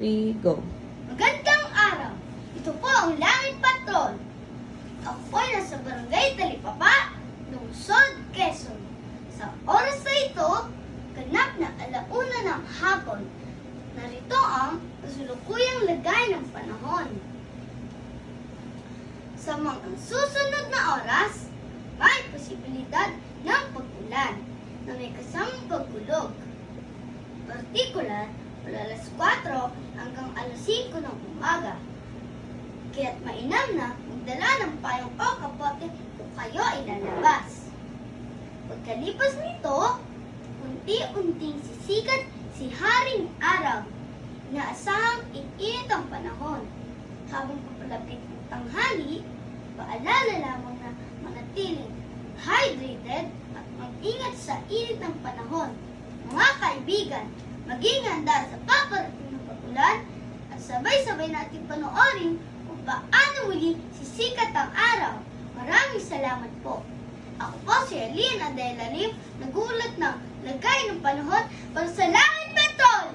3, go. Magandang araw! Ito po ang Langit Patrol. Ako po ay nasa Barangay Talipapa, Lungsod, Quezon. Sa oras na ito, ganap na 1:00 ng hapon. Narito ang kasulukuyang lagay ng panahon. Sa mga susunod na oras, may posibilidad ng pag-ulan na may kasamang pagkulog. Partikular, mula alas 4 hanggang alas 5 ng umaga. Kaya't mainam na magdala ng payong o kapote kung kayo ay lalabas. Pagkalipas nito, unti-unting sisikat si Haring Araw na asahang iinit ang panahon. Habang papalapit ng tanghali, paalala lamang na manatiling hydrated at mag-ingat sa init ng panahon. Mga kaibigan, maging handa sa paparating na pag-ulan at sabay-sabay natin panoorin kung paano muli sisikat ang araw. Maraming salamat po. Ako po si Alina Adela Lim, nagulat ng lagay ng panahon para sa Langit Patrol!